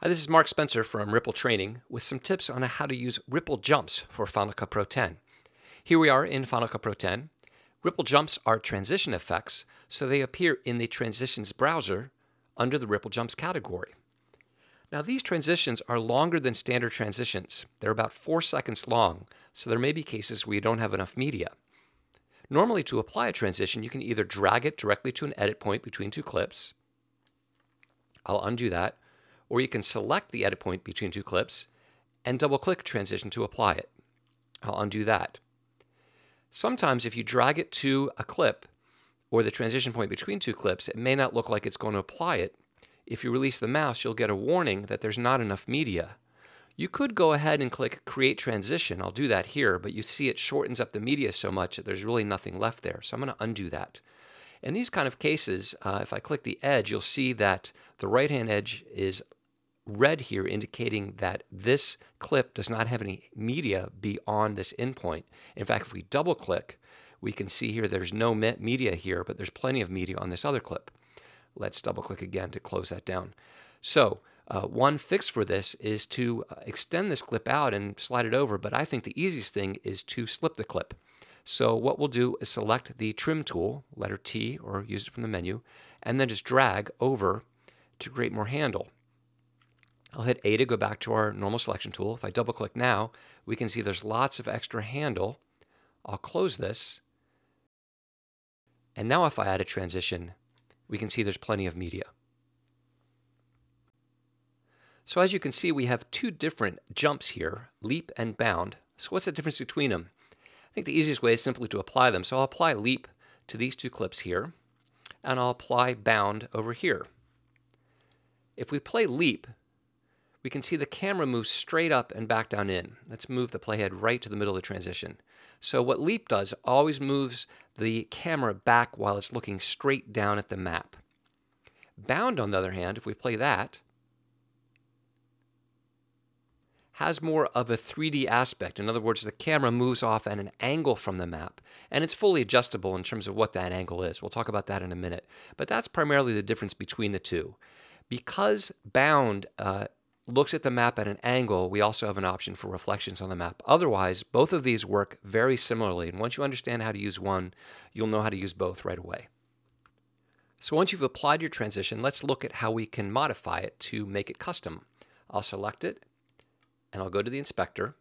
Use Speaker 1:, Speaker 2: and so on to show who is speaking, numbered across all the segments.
Speaker 1: Hi, this is Mark Spencer from Ripple Training with some tips on how to use Ripple Jumps for Final Cut Pro 10. Here we are in Final Cut Pro 10. Ripple Jumps are transition effects, so they appear in the Transitions browser under the Ripple Jumps category. Now these transitions are longer than standard transitions. They're about 4 seconds long, so there may be cases where you don't have enough media. Normally to apply a transition, you can either drag it directly to an edit point between two clips. I'll undo that. Or you can select the edit point between two clips and double-click transition to apply it. I'll undo that. Sometimes if you drag it to a clip or the transition point between two clips, it may not look like it's going to apply it. If you release the mouse, you'll get a warning that there's not enough media. You could go ahead and click Create Transition. I'll do that here, but you see it shortens up the media so much that there's really nothing left there. So I'm going to undo that. In these kind of cases, if I click the edge, you'll see that the right-hand edge is red here, indicating that this clip does not have any media beyond this endpoint. In fact, if we double click, we can see here there's no media here, but there's plenty of media on this other clip. Let's double click again to close that down. So one fix for this is to extend this clip out and slide it over, but I think the easiest thing is to slip the clip. So what we'll do is select the trim tool, letter T, or use it from the menu, and then just drag over to create more handle. I'll hit A to go back to our normal selection tool. If I double click now, we can see there's lots of extra handle. I'll close this. And now if I add a transition, we can see there's plenty of media. So as you can see, we have two different jumps here, leap and bound. So what's the difference between them? I think the easiest way is simply to apply them. So I'll apply leap to these two clips here, and I'll apply bound over here. If we play leap, we can see the camera moves straight up and back down in. Let's move the playhead right to the middle of the transition. So what leap does always moves the camera back while it's looking straight down at the map. Bound, on the other hand, if we play that, has more of a 3D aspect. In other words, the camera moves off at an angle from the map, and it's fully adjustable in terms of what that angle is. We'll talk about that in a minute. But that's primarily the difference between the two. Because bound looks at the map at an angle, we also have an option for reflections on the map. Otherwise, both of these work very similarly, and once you understand how to use one, you'll know how to use both right away. So once you've applied your transition, let's look at how we can modify it to make it custom. I'll select it, and I'll go to the inspector,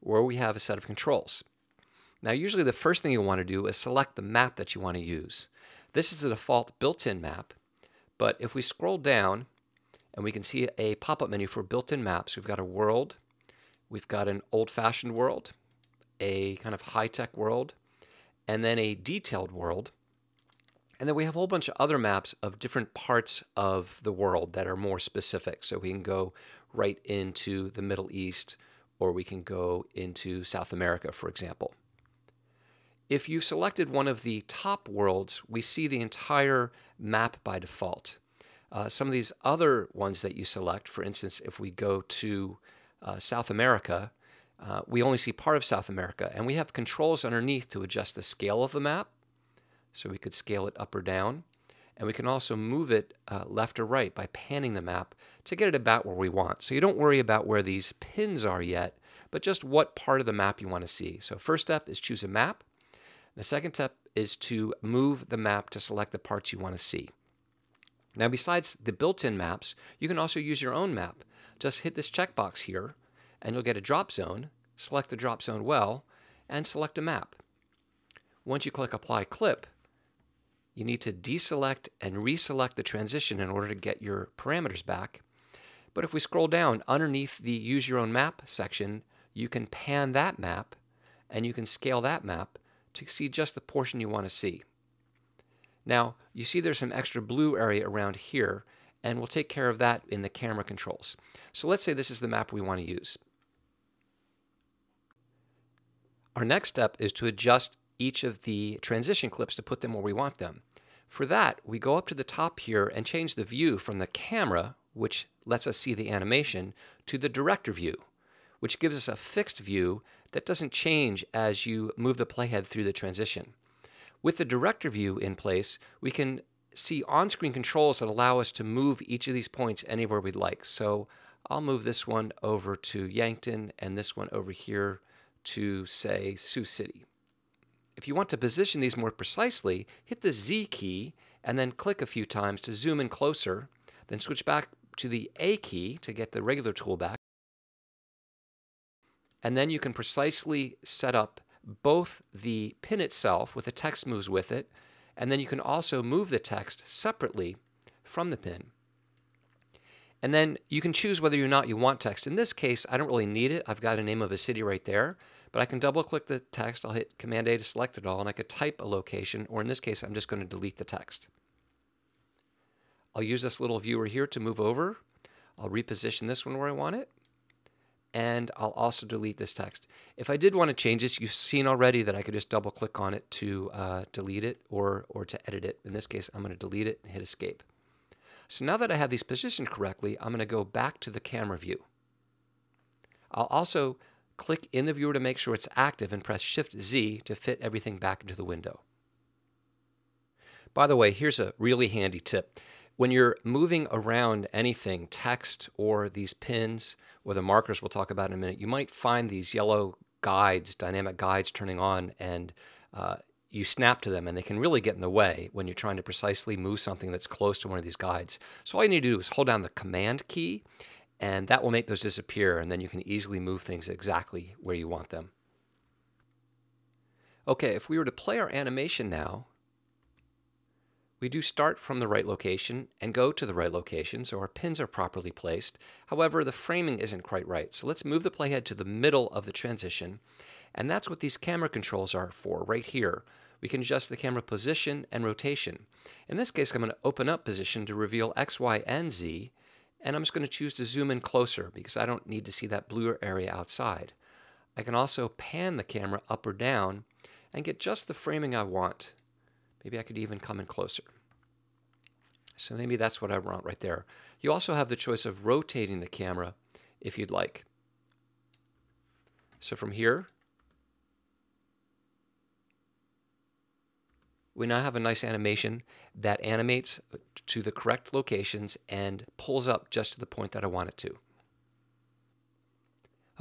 Speaker 1: where we have a set of controls. Now usually the first thing you'll want to do is select the map that you want to use. This is the default built-in map, but if we scroll down, and we can see a pop-up menu for built-in maps. We've got a world, we've got an old-fashioned world, a kind of high-tech world, and then a detailed world. And then we have a whole bunch of other maps of different parts of the world that are more specific. So we can go right into the Middle East, or we can go into South America, for example. If you selected one of the top worlds, we see the entire map by default. Some of these other ones that you select, for instance, if we go to South America, we only see part of South America, and we have controls underneath to adjust the scale of the map. So we could scale it up or down, and we can also move it left or right by panning the map to get it about where we want. So you don't worry about where these pins are yet, but just what part of the map you want to see. So first step is choose a map. The second step is to move the map to select the parts you want to see. Now, besides the built-in maps, you can also use your own map. Just hit this checkbox here, and you'll get a drop zone. Select the drop zone well, and select a map. Once you click Apply Clip, you need to deselect and reselect the transition in order to get your parameters back. But if we scroll down underneath the Use Your Own Map section, you can pan that map, and you can scale that map to see just the portion you want to see. Now, you see there's some extra blue area around here, and we'll take care of that in the camera controls. So let's say this is the map we want to use. Our next step is to adjust each of the transition clips to put them where we want them. For that, we go up to the top here and change the view from the camera, which lets us see the animation, to the director view, which gives us a fixed view that doesn't change as you move the playhead through the transition. With the director view in place, we can see on-screen controls that allow us to move each of these points anywhere we'd like. So I'll move this one over to Yankton and this one over here to, say, Sioux City. If you want to position these more precisely, hit the Z key and then click a few times to zoom in closer, then switch back to the A key to get the regular tool back. And then you can precisely set up both the pin itself with the text moves with it, and then you can also move the text separately from the pin. And then you can choose whether or not you want text. In this case, I don't really need it. I've got a name of a city right there, but I can double click the text. I'll hit Command A to select it all, and I could type a location, or in this case, I'm just going to delete the text. I'll use this little viewer here to move over. I'll reposition this one where I want it, and I'll also delete this text. If I did want to change this, you've seen already that I could just double click on it to delete it or to edit it. In this case, I'm going to delete it and hit Escape. So now that I have these positioned correctly, I'm going to go back to the camera view. I'll also click in the viewer to make sure it's active and press Shift-Z to fit everything back into the window. By the way, here's a really handy tip. When you're moving around anything, text or these pins or the markers we'll talk about in a minute, you might find these yellow guides, dynamic guides turning on, and you snap to them and they can really get in the way when you're trying to precisely move something that's close to one of these guides. So all you need to do is hold down the Command key, and that will make those disappear, and then you can easily move things exactly where you want them. Okay, if we were to play our animation now, we do start from the right location and go to the right location, so our pins are properly placed. However, the framing isn't quite right. So let's move the playhead to the middle of the transition, and that's what these camera controls are for right here. We can adjust the camera position and rotation. In this case, I'm going to open up position to reveal X, Y, and Z, and I'm just going to choose to zoom in closer because I don't need to see that blue area outside. I can also pan the camera up or down and get just the framing I want. Maybe I could even come in closer. So maybe that's what I want right there. You also have the choice of rotating the camera if you'd like. So from here, we now have a nice animation that animates to the correct locations and pulls up just to the point that I want it to.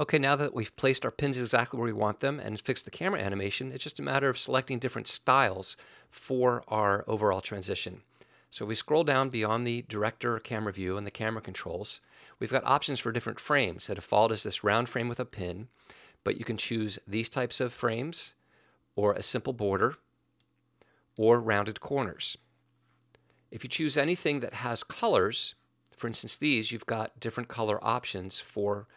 Speaker 1: Okay, now that we've placed our pins exactly where we want them and fixed the camera animation, it's just a matter of selecting different styles for our overall transition. So if we scroll down beyond the director camera view and the camera controls, we've got options for different frames. The default is this round frame with a pin, but you can choose these types of frames or a simple border or rounded corners. If you choose anything that has colors, for instance these, you've got different color options for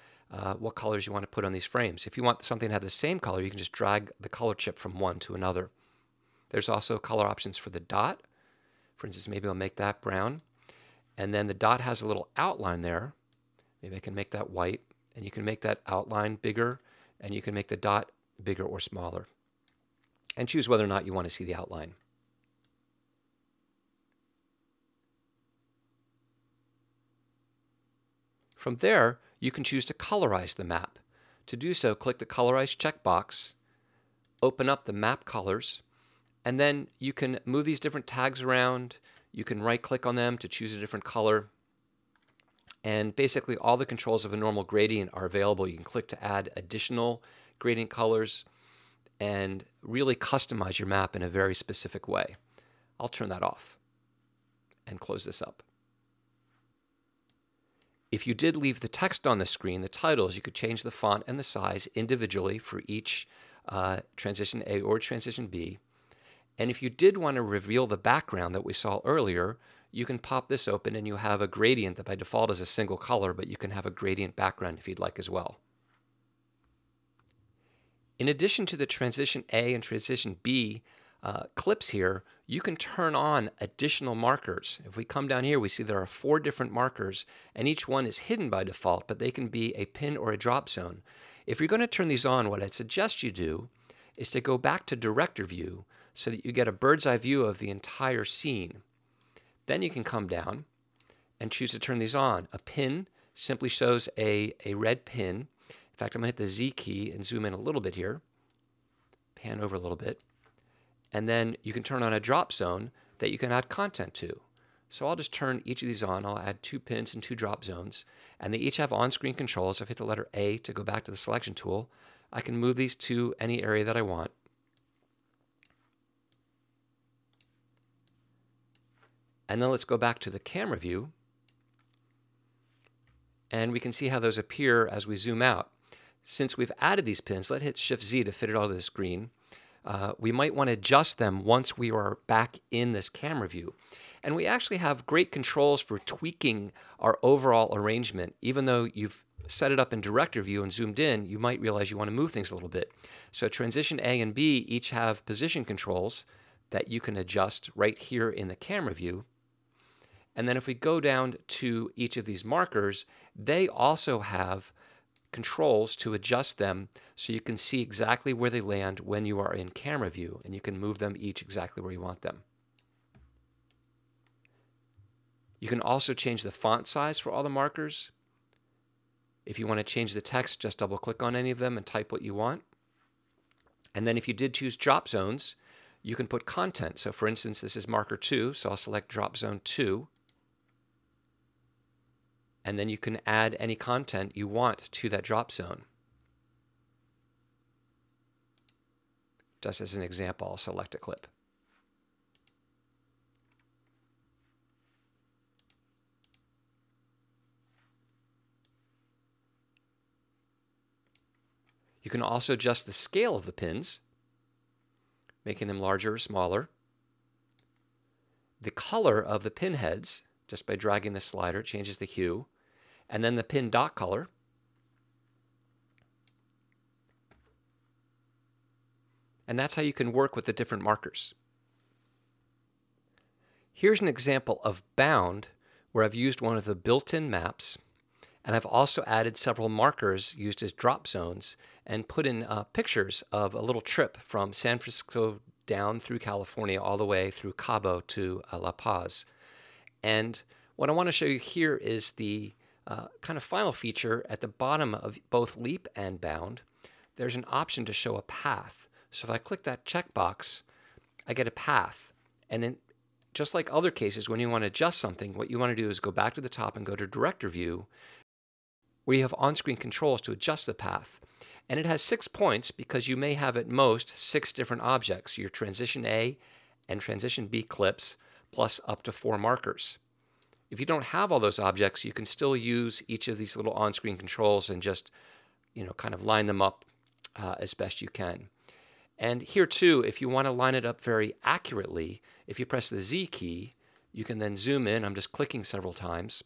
Speaker 1: what colors you want to put on these frames. If you want something to have the same color, you can just drag the color chip from one to another. There's also color options for the dot. For instance, maybe I'll make that brown. And then the dot has a little outline there. Maybe I can make that white. And you can make that outline bigger, and you can make the dot bigger or smaller. And choose whether or not you want to see the outline. From there, you can choose to colorize the map. To do so, click the Colorize checkbox, open up the map colors, and then you can move these different tags around. You can right-click on them to choose a different color. And basically, all the controls of a normal gradient are available. You can click to add additional gradient colors and really customize your map in a very specific way. I'll turn that off and close this up. If you did leave the text on the screen, the titles, you could change the font and the size individually for each transition A or transition B. And if you did want to reveal the background that we saw earlier, you can pop this open and you have a gradient that by default is a single color, but you can have a gradient background if you'd like as well. In addition to the transition A and transition B clips here, you can turn on additional markers. If we come down here, we see there are 4 different markers, and each one is hidden by default, but they can be a pin or a drop zone. If you're going to turn these on, what I'd suggest you do is to go back to director view so that you get a bird's eye view of the entire scene. Then you can come down and choose to turn these on. A pin simply shows a red pin. In fact, I'm going to hit the Z key and zoom in a little bit here, pan over a little bit. And then you can turn on a drop zone, that you can add content to. So I'll just turn each of these on. I'll add 2 pins and 2 drop zones, and they each have on-screen controls. If I hit the letter A to go back to the selection tool, I can move these to any area that I want. And then let's go back to the camera view, and we can see how those appear as we zoom out. Since we've added these pins, let's hit Shift-Z to fit it all to the screen. We might want to adjust them once we are back in this camera view. And we actually have great controls for tweaking our overall arrangement. Even though you've set it up in director view and zoomed in, you might realize you want to move things a little bit. So transition A and B each have position controls that you can adjust right here in the camera view. And then if we go down to each of these markers, they also have controls to adjust them so you can see exactly where they land when you are in camera view, and you can move them each exactly where you want them. You can also change the font size for all the markers. If you want to change the text, just double click on any of them and type what you want. And then if you did choose drop zones, you can put content. So for instance, this is marker 2, so I'll select drop zone 2. And then you can add any content you want to that drop zone. Just as an example, I'll select a clip. You can also adjust the scale of the pins, making them larger or smaller. The color of the pin heads, just by dragging the slider, changes the hue. And then the pin dot color. And that's how you can work with the different markers. Here's an example of bound where I've used one of the built-in maps, and I've also added several markers used as drop zones and put in pictures of a little trip from San Francisco down through California all the way through Cabo to La Paz. And what I want to show you here is the kind of final feature at the bottom of both leap and bound. There's an option to show a path. So if I click that checkbox, I get a path. And then, just like other cases, when you want to adjust something, what you want to do is go back to the top and go to director view, where you have on-screen controls to adjust the path. And it has 6 points because you may have at most 6 different objects, your transition A and transition B clips, plus up to 4 markers. If you don't have all those objects, you can still use each of these little on-screen controls and just, kind of line them up as best you can. And here too, if you want to line it up very accurately, if you press the Z key, you can then zoom in. I'm just clicking several times,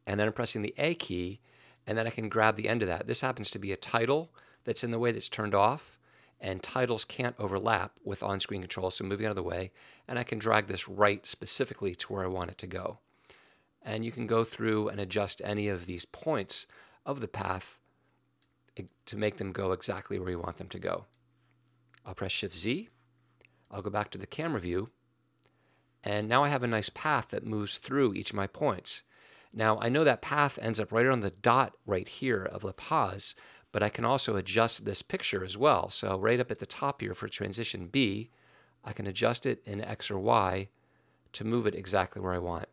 Speaker 1: and then I'm pressing the A key, and then I can grab the end of that. This happens to be a title that's in the way that's turned off, and titles can't overlap with on-screen controls, so moving out of the way, and I can drag this right specifically to where I want it to go. And you can go through and adjust any of these points of the path to make them go exactly where you want them to go. I'll press Shift-Z. I'll go back to the camera view. And now I have a nice path that moves through each of my points. Now, I know that path ends up right on the dot right here of La Paz, but I can also adjust this picture as well. So right up at the top here for transition B, I can adjust it in X or Y to move it exactly where I want.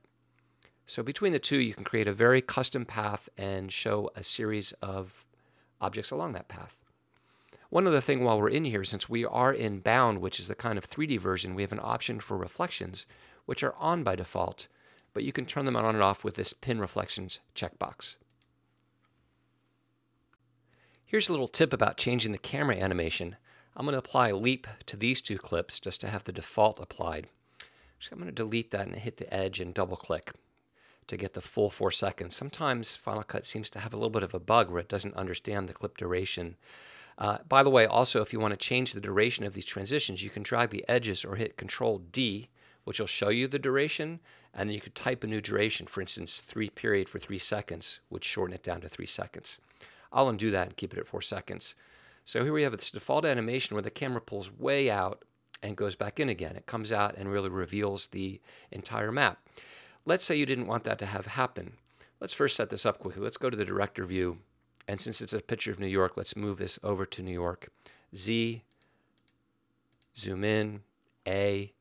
Speaker 1: So between the two, you can create a very custom path and show a series of objects along that path. One other thing while we're in here, since we are in bound, which is the kind of 3D version, we have an option for reflections, which are on by default, but you can turn them on and off with this pin reflections checkbox. Here's a little tip about changing the camera animation. I'm going to apply leap to these 2 clips just to have the default applied. So I'm going to delete that and hit the edge and double click to get the full 4 seconds. Sometimes Final Cut seems to have a little bit of a bug where it doesn't understand the clip duration. By the way, also, if you want to change the duration of these transitions, you can drag the edges or hit Control-D, which will show you the duration, and then you could type a new duration, for instance, 3 period for 3 seconds, which shorten it down to 3 seconds. I'll undo that and keep it at 4 seconds. So here we have this default animation where the camera pulls way out and goes back in again. It comes out and really reveals the entire map. Let's say you didn't want that to have happen. Let's first set this up quickly. Let's go to the director view. And since it's a picture of New York, let's move this over to New York. Z, zoom in, A,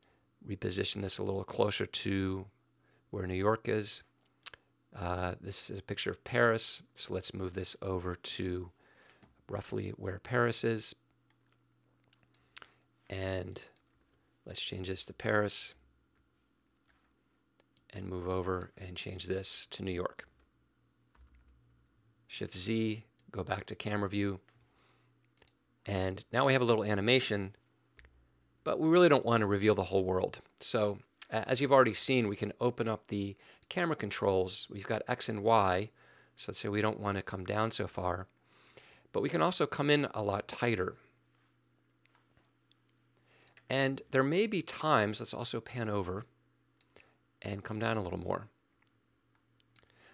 Speaker 1: reposition this a little closer to where New York is. This is a picture of Paris, so let's move this over to roughly where Paris is. And let's change this to Paris and move over and change this to New York. Shift Z, go back to camera view. And now we have a little animation, but we really don't want to reveal the whole world. So as you've already seen, we can open up the camera controls. We've got X and Y, so let's say we don't want to come down so far. But we can also come in a lot tighter. And there may be times, let's also pan over and come down a little more.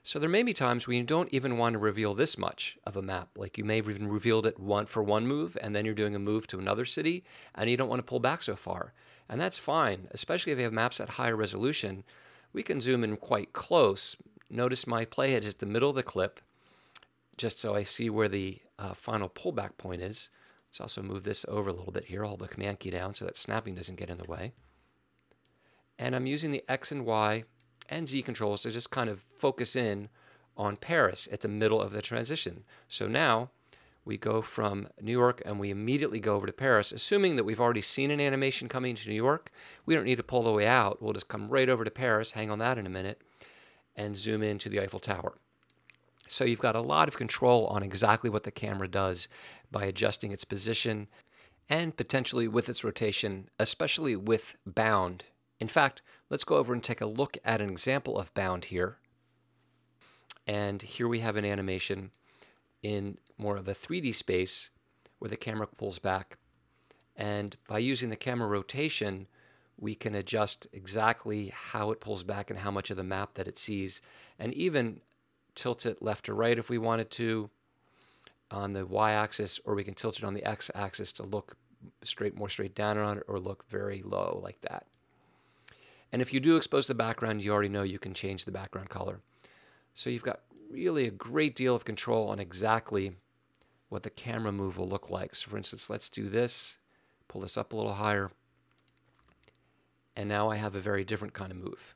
Speaker 1: So there may be times when you don't even want to reveal this much of a map. Like you may have even revealed it for one move, and then you're doing a move to another city, and you don't want to pull back so far. And that's fine, especially if you have maps at higher resolution. We can zoom in quite close. Notice my playhead is at the middle of the clip, just so I see where the final pullback point is. Let's also move this over a little bit here. I'll hold the Command key down so that snapping doesn't get in the way. And I'm using the X and Y and Z controls to just kind of focus in on Paris at the middle of the transition. So now we go from New York and we immediately go over to Paris, assuming that we've already seen an animation coming to New York. We don't need to pull the way out. We'll just come right over to Paris, hang on that in a minute, and zoom into the Eiffel Tower. So you've got a lot of control on exactly what the camera does by adjusting its position and potentially with its rotation, especially with bound. In fact, let's go over and take a look at an example of bound here. And here we have an animation in more of a 3D space where the camera pulls back. And by using the camera rotation, we can adjust exactly how it pulls back and how much of the map that it sees, and even tilt it left or right if we wanted to on the y-axis, or we can tilt it on the x-axis to look more straight down on it, or look very low like that. And if you do expose the background, you already know you can change the background color. So you've got really a great deal of control on exactly what the camera move will look like. So for instance, let's do this, pull this up a little higher, and now I have a very different kind of move.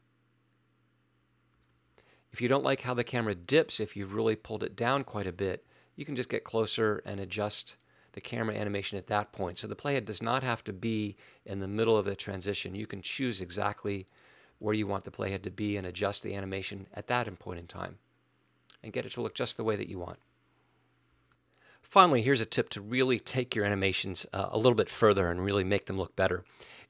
Speaker 1: If you don't like how the camera dips, if you've really pulled it down quite a bit, you can just get closer and adjust the camera animation at that point. So the playhead does not have to be in the middle of the transition. You can choose exactly where you want the playhead to be and adjust the animation at that point in time and get it to look just the way that you want. Finally, here's a tip to really take your animations a little bit further and really make them look better.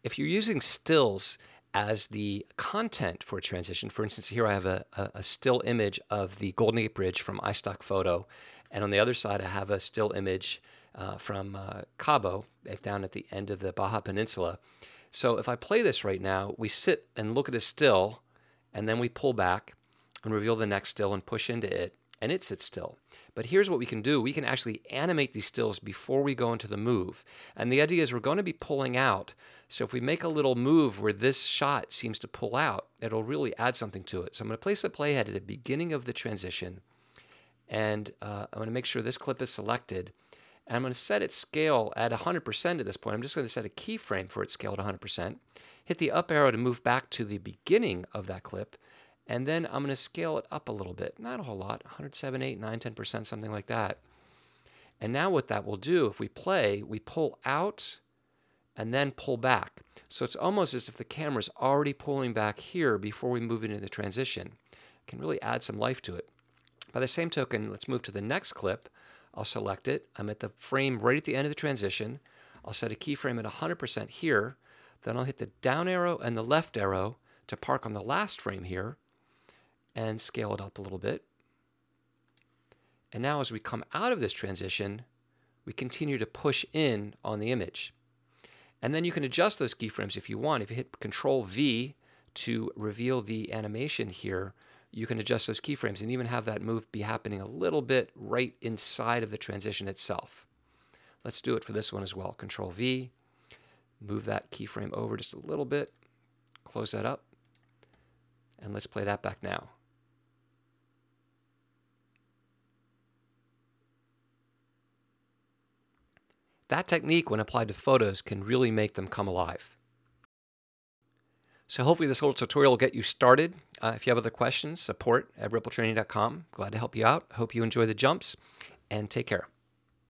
Speaker 1: If you're using stills as the content for a transition, for instance, here I have a still image of the Golden Gate Bridge from iStock Photo, and on the other side I have a still image from Cabo, down at the end of the Baja Peninsula. So if I play this right now, we sit and look at a still, and then we pull back and reveal the next still and push into it, and it sits still. But here's what we can do. We can actually animate these stills before we go into the move. And the idea is we're going to be pulling out. So if we make a little move where this shot seems to pull out, it'll really add something to it. So I'm going to place the playhead at the beginning of the transition, and I'm going to make sure this clip is selected. And I'm going to set its scale at 100% at this point. I'm just going to set a keyframe for its scale at 100%. Hit the up arrow to move back to the beginning of that clip. And then I'm going to scale it up a little bit. Not a whole lot, 107, 8, 9, 10%, something like that. And now what that will do, if we play, we pull out and then pull back. So it's almost as if the camera's already pulling back here before we move into the transition. It can really add some life to it. By the same token, let's move to the next clip. I'll select it. I'm at the frame right at the end of the transition. I'll set a keyframe at 100% here. Then I'll hit the down arrow and the left arrow to park on the last frame here and scale it up a little bit. And now as we come out of this transition, we continue to push in on the image. And then you can adjust those keyframes if you want. If you hit Control V to reveal the animation here, you can adjust those keyframes and even have that move be happening a little bit right inside of the transition itself. Let's do it for this one as well. Control V, move that keyframe over just a little bit, close that up, and let's play that back now. That technique, when applied to photos, can really make them come alive. So hopefully this little tutorial will get you started. If you have other questions, support@rippletraining.com. Glad to help you out. Hope you enjoy the jumps, and take care.